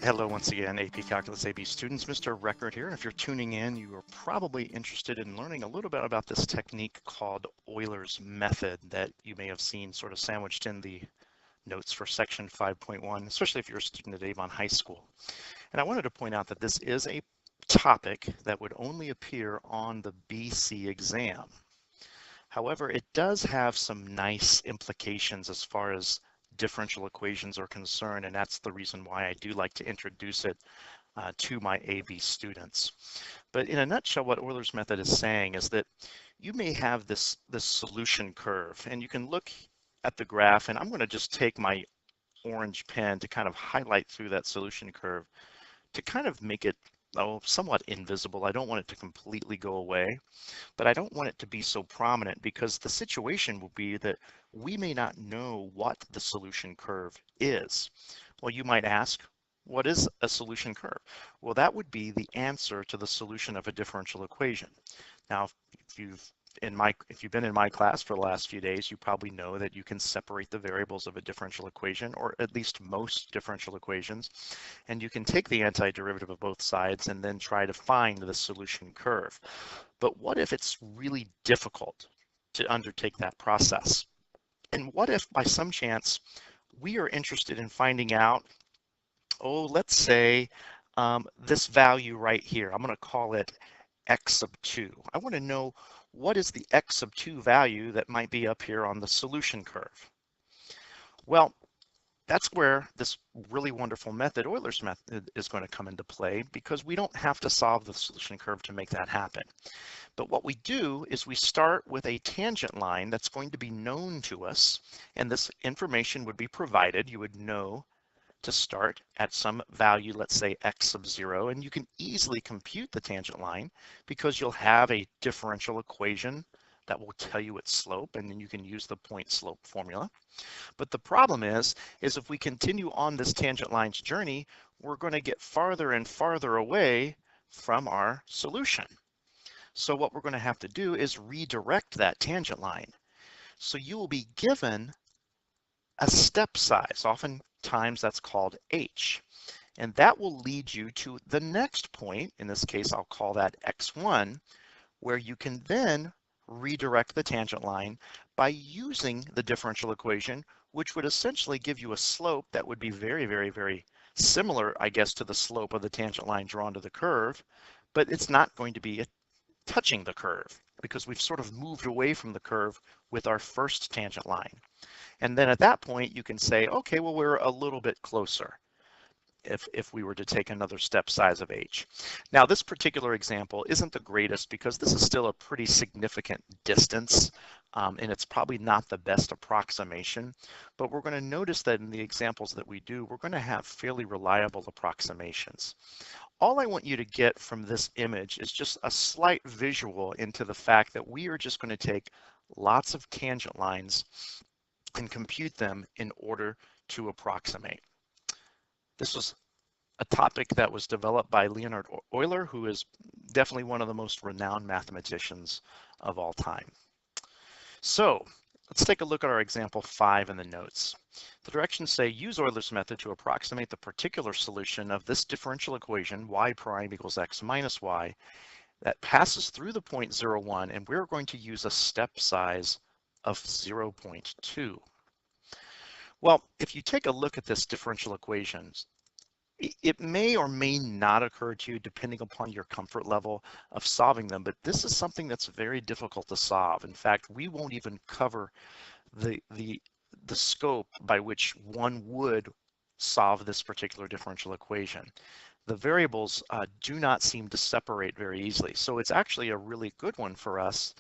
Hello once again, AP Calculus AB students. Mr. Record here. If you're tuning in, you are probably interested in learning a little bit about this technique called Euler's method that you may have seen sort of sandwiched in the notes for section 5.1, especially if you're a student at Avon High School. And I wanted to point out that this is a topic that would only appear on the BC exam. However, it does have some nice implications as far as differential equations are concerned, and that's the reason why I do like to introduce it to my AB students. But in a nutshell, what Euler's method is saying is that you may have this solution curve, and you can look at the graph, and I'm going to just take my orange pen to kind of highlight through that solution curve to kind of make it somewhat invisible. I don't want it to completely go away, but I don't want it to be so prominent because the situation will be that we may not know what the solution curve is. Well, you might ask, what is a solution curve? Well, that would be the answer to the solution of a differential equation. Now, if you've been in my class for the last few days, you probably know that you can separate the variables of a differential equation, or at least most differential equations, and you can take the antiderivative of both sides and then try to find the solution curve. But what if it's really difficult to undertake that process? And what if by some chance we are interested in finding out, let's say this value right here, I'm going to call it x sub 2. I want to know what is the x sub 2 value that might be up here on the solution curve. Well, that's where this really wonderful method, Euler's method, is going to come into play, because we don't have to solve the solution curve to make that happen. But what we do is we start with a tangent line that's going to be known to us, and this information would be provided. You would know to start at some value, let's say x sub 0, and you can easily compute the tangent line because you'll have a differential equation that will tell you its slope, and then you can use the point slope formula. But the problem is if we continue on this tangent line's journey, we're going to get farther and farther away from our solution. So what we're going to have to do is redirect that tangent line. So you will be given a step size, oftentimes that's called h, and that will lead you to the next point. In this case, I'll call that x1, where you can then redirect the tangent line by using the differential equation, which would essentially give you a slope that would be very, very, very similar, I guess, to the slope of the tangent line drawn to the curve, but it's not going to be touching the curve because we've sort of moved away from the curve with our first tangent line. And then at that point, you can say, okay, well, we're a little bit closer if we were to take another step size of h. Now, this particular example isn't the greatest because this is still a pretty significant distance, and it's probably not the best approximation, but we're going to notice that in the examples that we do, we're going to have fairly reliable approximations. All I want you to get from this image is just a slight visual into the fact that we are just going to take lots of tangent lines and compute them in order to approximate. This was a topic that was developed by Leonhard Euler, who is definitely one of the most renowned mathematicians of all time. So let's take a look at our example 5 in the notes. The directions say, use Euler's method to approximate the particular solution of this differential equation, y prime equals x minus y, that passes through the point 0,1, and we're going to use a step size of 0.2. Well, if you take a look at this differential equation, it may or may not occur to you depending upon your comfort level of solving them, but this is something that's very difficult to solve. In fact, we won't even cover the scope by which one would solve this particular differential equation. The variables do not seem to separate very easily, so it's actually a really good one for us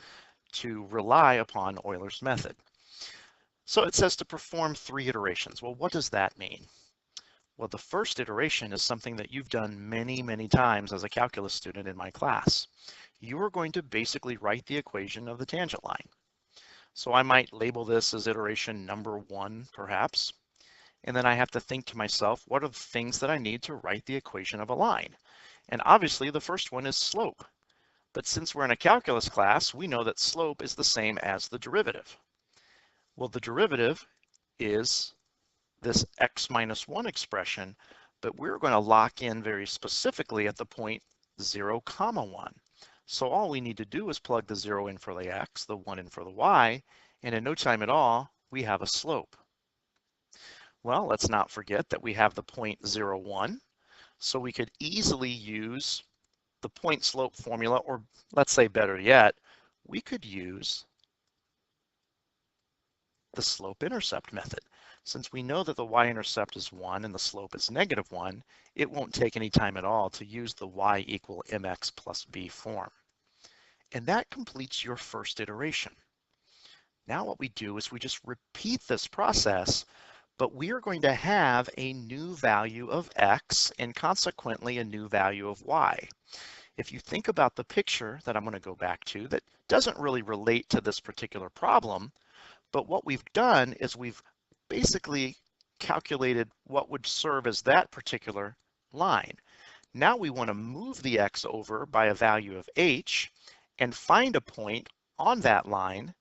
to rely upon Euler's method. So it says to perform 3 iterations. Well, what does that mean? Well, the first iteration is something that you've done many, many times as a calculus student in my class. You are going to basically write the equation of the tangent line. So I might label this as iteration number 1, perhaps. And then I have to think to myself, what are the things that I need to write the equation of a line? And obviously the first one is slope. But since we're in a calculus class, we know that slope is the same as the derivative. Well, the derivative is this x minus 1 expression, but we're going to lock in very specifically at the point 0, 1. So all we need to do is plug the 0 in for the x, the 1 in for the y, and in no time at all, we have a slope. Well, let's not forget that we have the point 0, 1, so we could easily use the point slope formula, or let's say better yet, we could use the slope-intercept method. Since we know that the y-intercept is 1 and the slope is -1, it won't take any time at all to use the y equal mx plus b form. And that completes your first iteration. Now what we do is we just repeat this process, but we are going to have a new value of x and consequently a new value of y. If you think about the picture that I'm going to go back to that doesn't really relate to this particular problem, but what we've done is we've basically calculated what would serve as that particular line. Now we want to move the x over by a value of h and find a point on that line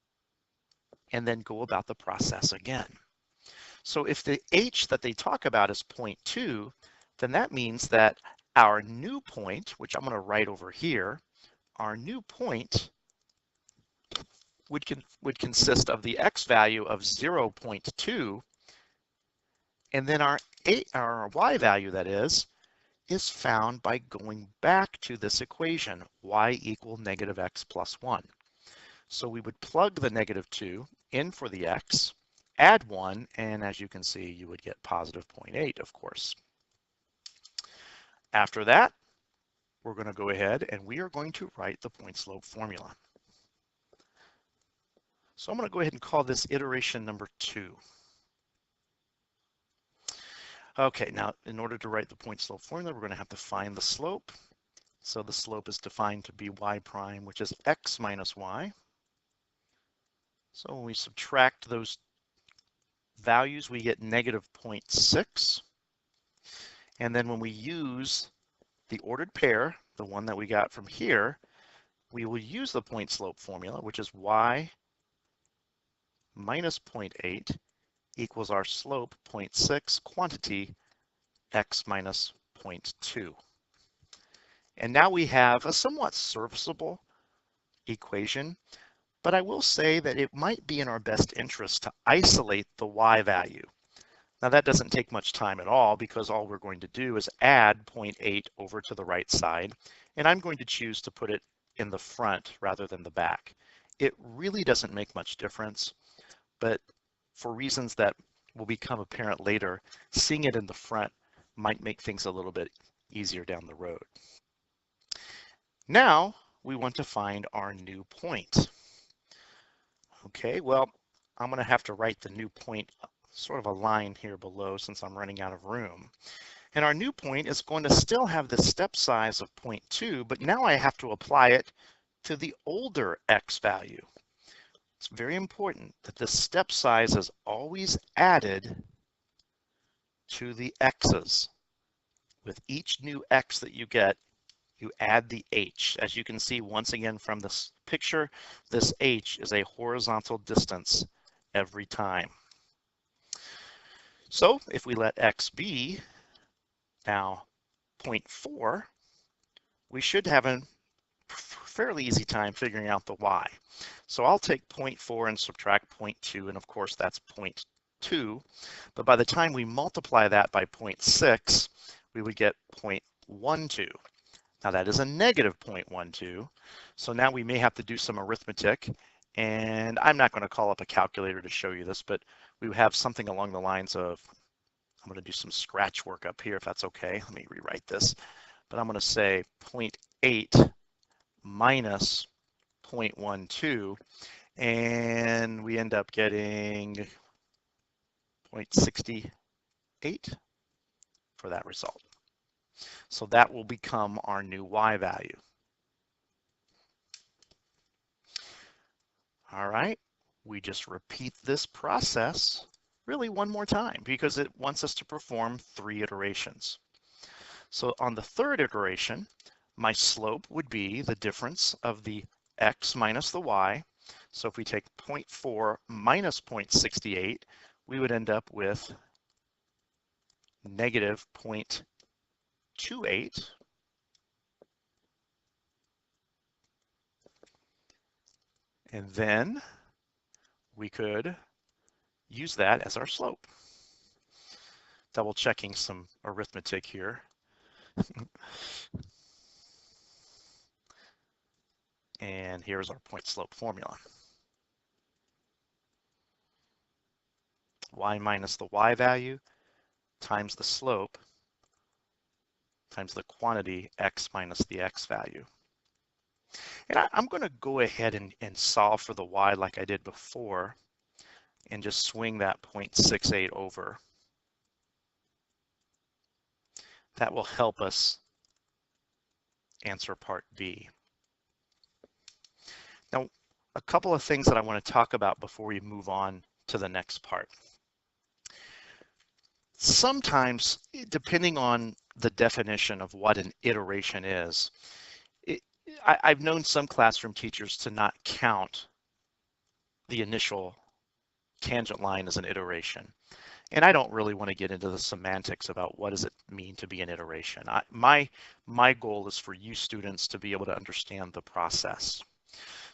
and then go about the process again. So if the h that they talk about is 0.2, then that means that our new point, which I'm going to write over here, our new point would consist of the x value of 0.2, and then our y value, that is found by going back to this equation, y equal -x plus 1. So we would plug the -2 in for the x, add 1, and as you can see, you would get positive 0.8, of course. After that, we're going to go ahead and we are going to write the point slope formula. So I'm going to go ahead and call this iteration number 2. Okay, now in order to write the point slope formula, we're going to have to find the slope. So the slope is defined to be y prime, which is x minus y. So when we subtract those values, we get -0.6. And then when we use the ordered pair, the one that we got from here, we will use the point slope formula, which is y minus 0.8 equals our slope 0.6 quantity x minus 0.2. And now we have a somewhat serviceable equation, but I will say that it might be in our best interest to isolate the y value. Now that doesn't take much time at all because all we're going to do is add 0.8 over to the right side, and I'm going to choose to put it in the front rather than the back. It really doesn't make much difference, but for reasons that will become apparent later, seeing it in the front might make things a little bit easier down the road. Now we want to find our new point. Okay, well, I'm going to have to write the new point sort of a line here below since I'm running out of room. And our new point is going to still have the step size of 0.2, but now I have to apply it to the older x value. It's very important that the step size is always added to the x's. With each new x that you get, you add the h. As you can see once again from this picture, this h is a horizontal distance every time. So if we let x be now 0.4, we should have a fairly easy time figuring out the y. So I'll take 0.4 and subtract 0.2, and of course that's 0.2. But by the time we multiply that by 0.6, we would get 0.12. Now that is a -0.12. So now we may have to do some arithmetic, and I'm not going to call up a calculator to show you this, but we have something along the lines of, I'm going to do some scratch work up here if that's okay. Let me rewrite this. But I'm going to say 0.8 minus 0.12, and we end up getting 0.68 for that result. So that will become our new y value. All right, we just repeat this process really one more time because it wants us to perform 3 iterations. So on the 3rd iteration, my slope would be the difference of the x minus the y. So if we take 0.4 minus 0.68, we would end up with negative 0.28. And then we could use that as our slope. Double checking some arithmetic here. And here's our point slope formula. Y minus the y value times the slope times the quantity x minus the x value. And I'm going to go ahead and solve for the y like I did before and just swing that 0.68 over. That will help us answer part B. Now, a couple of things that I want to talk about before we move on to the next part. Sometimes, depending on the definition of what an iteration is, I've known some classroom teachers to not count the initial tangent line as an iteration. And I don't really want to get into the semantics about what does it mean to be an iteration. My goal is for you students to be able to understand the process.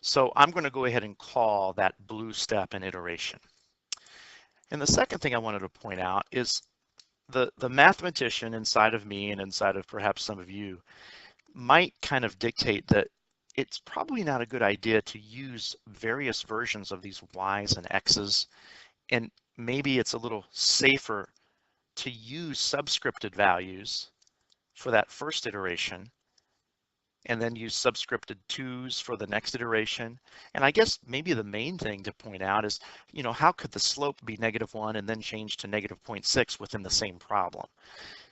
So I'm going to go ahead and call that blue step an iteration. And the second thing I wanted to point out is the mathematician inside of me and inside of perhaps some of you might kind of dictate that it's probably not a good idea to use various versions of these y's and x's, and maybe it's a little safer to use subscripted values for that first iteration and then use subscripted 2's for the next iteration. And I guess maybe the main thing to point out is, you know, how could the slope be -1 and then change to -0.6 within the same problem?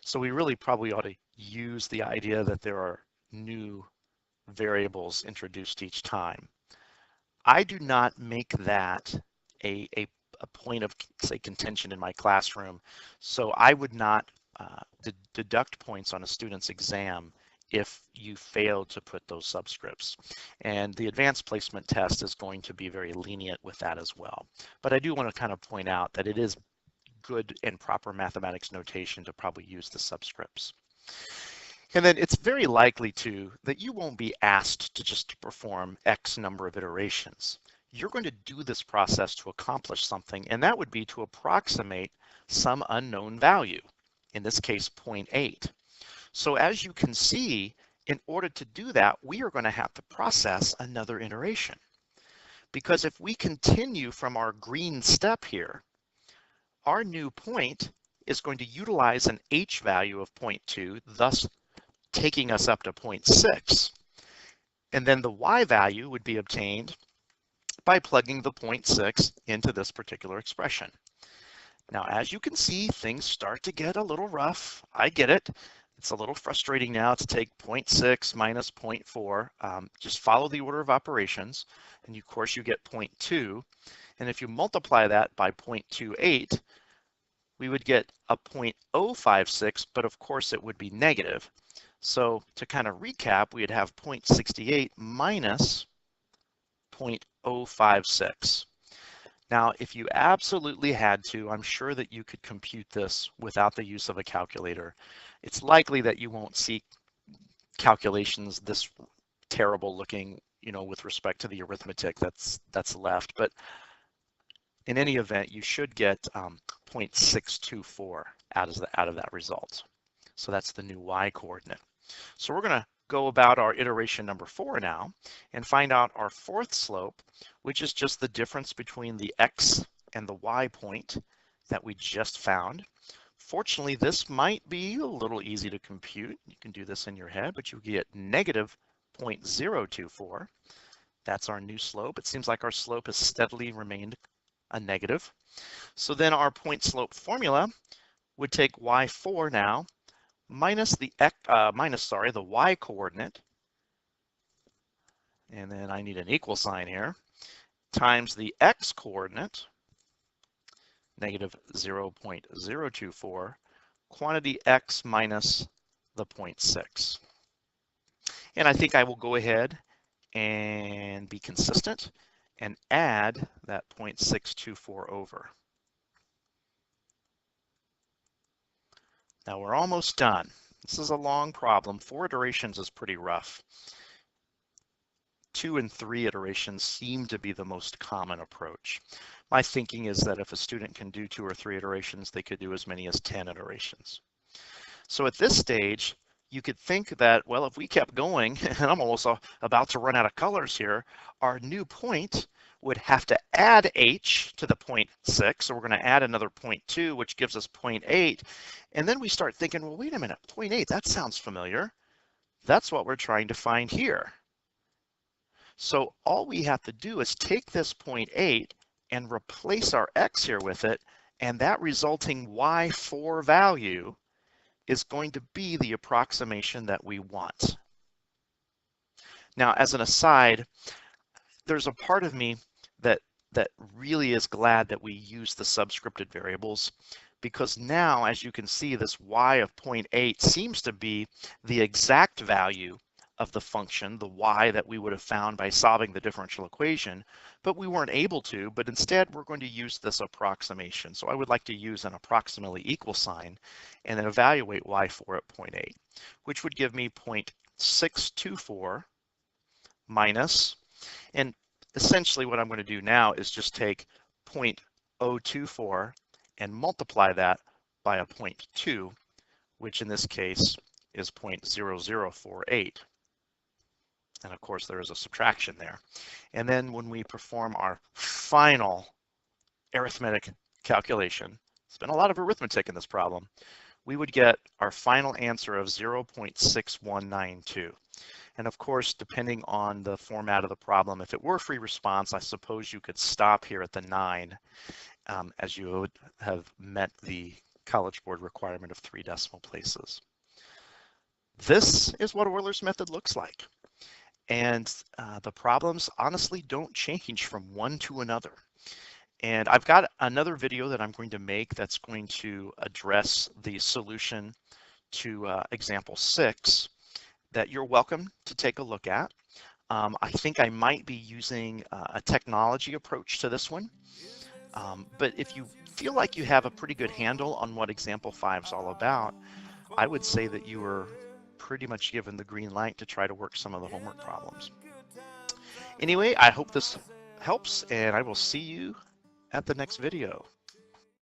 So we really probably ought to use the idea that there are new variables introduced each time. I do not make that a point of, say, contention in my classroom, so I would not deduct points on a student's exam if you failed to put those subscripts. And the advanced placement test is going to be very lenient with that as well. But I do want to kind of point out that it is good and proper mathematics notation to probably use the subscripts. And then it's very likely too that you won't be asked to just perform X number of iterations. You're going to do this process to accomplish something, and that would be to approximate some unknown value, in this case 0.8. So as you can see, in order to do that, we are going to have to process another iteration. Because if we continue from our green step here, our new point is going to utilize an H value of 0.2, thus taking us up to 0.6. And then the Y value would be obtained by plugging the 0.6 into this particular expression. Now, as you can see, things start to get a little rough. I get it. It's a little frustrating now to take 0.6 minus 0.4. Just follow the order of operations, and of course you get 0.2. And if you multiply that by 0.28, we would get a 0.056, but of course it would be negative. So to kind of recap, we'd have 0.68 minus 0.056. Now, if you absolutely had to, I'm sure that you could compute this without the use of a calculator. It's likely that you won't see calculations this terrible looking, you know, with respect to the arithmetic that's left. But in any event, you should get 0.624 out of that result. So that's the new y coordinate. So we're going to go about our iteration number 4 now and find out our fourth slope, which is just the difference between the x and the y point that we just found. Fortunately, this might be a little easy to compute. You can do this in your head, but you get negative 0.024. That's our new slope. It seems like our slope has steadily remained a negative. So then our point slope formula would take y4 now minus the y coordinate, and then I need an equal sign here, times the x coordinate, negative 0.024, quantity x minus the 0.6. And I think I will go ahead and be consistent and add that 0.624 over. Now we're almost done. This is a long problem. 4 iterations is pretty rough. 2 and 3 iterations seem to be the most common approach. My thinking is that if a student can do 2 or 3 iterations, they could do as many as 10 iterations. So at this stage, you could think that, well, if we kept going, and I'm almost about to run out of colors here, our new point would have to add h to the 0.6. So we're going to add another 0.2, which gives us 0.8. And then we start thinking, well, wait a minute, 0.8, that sounds familiar. That's what we're trying to find here. So all we have to do is take this 0.8 and replace our x here with it, and that resulting y4 value is going to be the approximation that we want. Now, as an aside, there's a part of me that really is glad that we use the subscripted variables, because now, as you can see, this y of 0.8 seems to be the exact value of the function, the y that we would have found by solving the differential equation, but we weren't able to, but instead we're going to use this approximation. So I would like to use an approximately equal sign and then evaluate y4 at 0.8, which would give me 0.624 minus, and essentially what I'm going to do now is just take 0.024 and multiply that by a 0.2, which in this case is 0.0048. And of course, there is a subtraction there. And then when we perform our final arithmetic calculation, it's been a lot of arithmetic in this problem, we would get our final answer of 0.6192. And of course, depending on the format of the problem, if it were free response, I suppose you could stop here at the 9, as you would have met the College Board requirement of 3 decimal places. This is what Euler's method looks like. And the problems honestly don't change from one to another. And I've got another video that I'm going to make that's going to address the solution to example 6 that you're welcome to take a look at. I think I might be using a technology approach to this one. But if you feel like you have a pretty good handle on what example 5 is all about, I would say that you were pretty much given the green light to try to work some of the homework problems. Anyway, I hope this helps, and I will see you at the next video.